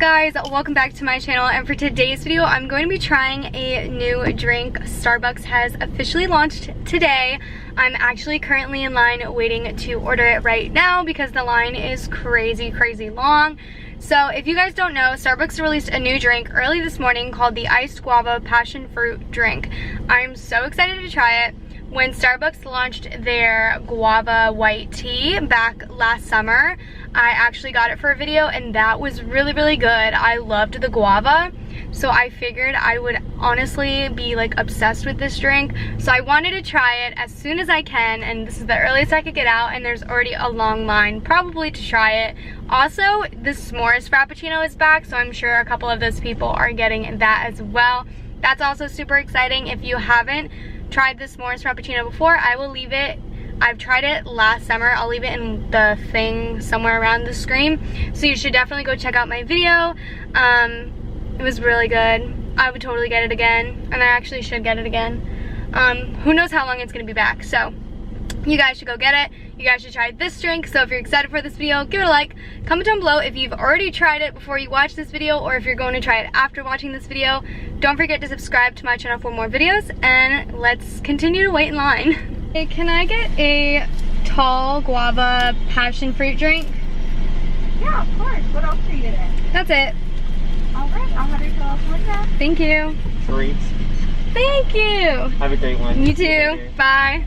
Guys, welcome back to my channel, and for today's video I'm going to be trying a new drink. Starbucks has officially launched today. I'm actually currently in line waiting to order it right now because the line is crazy long. So if you guys don't know, Starbucks released a new drink early this morning called the iced guava passion fruit drink. I'm so excited to try it. When Starbucks launched their guava white tea back last summer, I actually got it for a video and that was really good. I loved the guava, so I figured I would honestly be like obsessed with this drink. So I wanted to try it as soon as I can, and this is the earliest I could get out, and there's already a long line probably to try it. Also, the s'mores frappuccino is back, so I'm sure a couple of those people are getting that as well. That's also super exciting. If you haven't tried the s'mores frappuccino before, I will leave it. I've tried it last summer. I'll leave it in the thing somewhere around the screen, so you should definitely go check out my video. It was really good. I would totally get it again, and I actually should get it again. Who knows how long it's gonna be back, so you guys should go get it. You guys should try this drink. So if you're excited for this video, give it a like, comment down below if you've already tried it before you watch this video, or if you're going to try it after watching this video. Don't forget to subscribe to my channel for more videos, and let's continue to wait in line. Hey, can I get a tall guava passion fruit drink? Yeah, of course. What else are you today? That's it. Alright, I'll have your tall window. Thank you. Treats. Thank you. Have a great one. You too. Bye.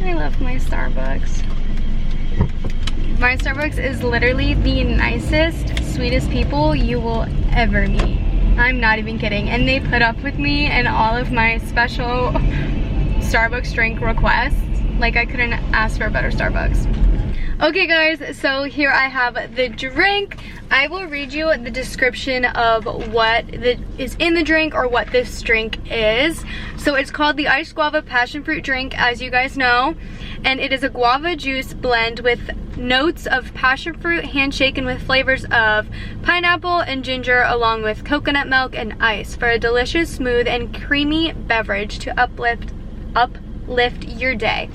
I love my Starbucks. My Starbucks is literally the nicest, sweetest people you will ever meet. I'm not even kidding. And they put up with me and all of my special Starbucks drink requests. Like, I couldn't ask for a better Starbucks. Okay guys, so here I have the drink. I will read you the description of what is in the drink, or what this drink is. So it's called the iced guava passion fruit drink, as you guys know, and it is a guava juice blend with notes of passion fruit, hand-shaken with flavors of pineapple and ginger, along with coconut milk and ice, for a delicious, smooth and creamy beverage to uplift your day.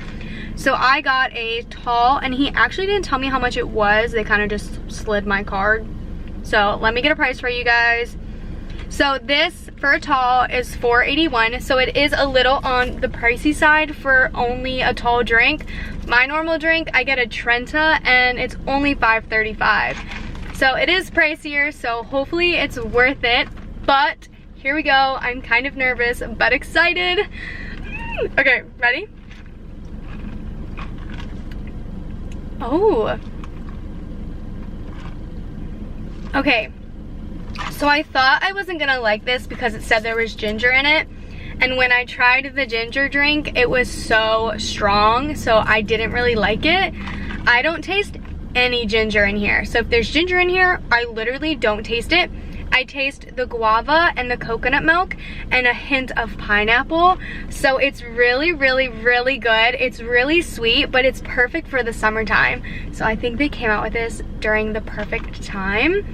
So I got a tall, and he actually didn't tell me how much it was. They kind of just slid my card. So let me get a price for you guys. So this for a tall is $4.81, so it is a little on the pricey side for only a tall drink. My normal drink, I get a Trenta, and it's only $5.35. So it is pricier, so hopefully it's worth it. But here we go. I'm kind of nervous but excited. Okay, ready? Oh. Okay. So I thought I wasn't gonna like this because it said there was ginger in it. And when I tried the ginger drink, it was so strong, so I didn't really like it. I don't taste any ginger in here. So if there's ginger in here, I literally don't taste it. I taste the guava and the coconut milk and a hint of pineapple. So it's really good. It's really sweet, but it's perfect for the summertime. So I think they came out with this during the perfect time.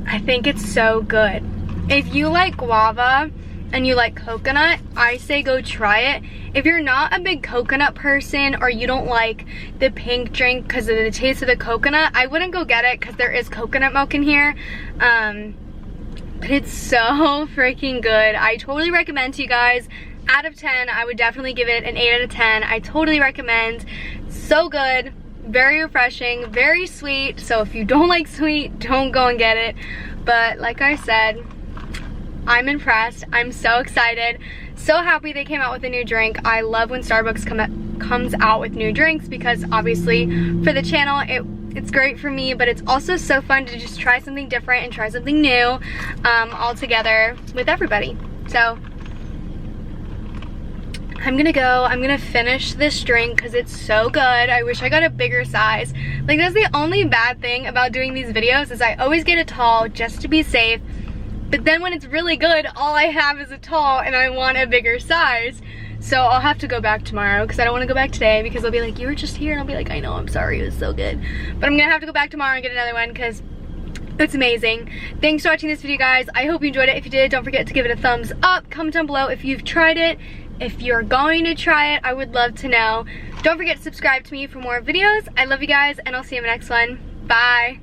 I think it's so good. If you like guava and you like coconut, I say go try it. If you're not a big coconut person, or you don't like the pink drink because of the taste of the coconut, I wouldn't go get it because there is coconut milk in here. But it's so freaking good. I totally recommend to you guys. Out of 10, I would definitely give it an 8 out of 10. I totally recommend. So good, very refreshing, very sweet. So if you don't like sweet, don't go and get it. But like I said, I'm impressed. I'm so excited. So happy they came out with a new drink. I love when Starbucks comes out with new drinks, because obviously for the channel it's great for me, but it's also so fun to just try something different and try something new all together with everybody. So I'm gonna finish this drink because it's so good. I wish I got a bigger size. Like, that's the only bad thing about doing these videos, is I always get a tall just to be safe. But then when it's really good, all I have is a tall, and I want a bigger size. So I'll have to go back tomorrow, because I don't want to go back today, because they'll be like, you were just here, and I'll be like, I know, I'm sorry, it was so good. But I'm gonna have to go back tomorrow and get another one, because it's amazing. Thanks for watching this video, guys. I hope you enjoyed it. If you did, don't forget to give it a thumbs up. Comment down below if you've tried it. If you're going to try it, I would love to know. Don't forget to subscribe to me for more videos. I love you guys, and I'll see you in the next one. Bye.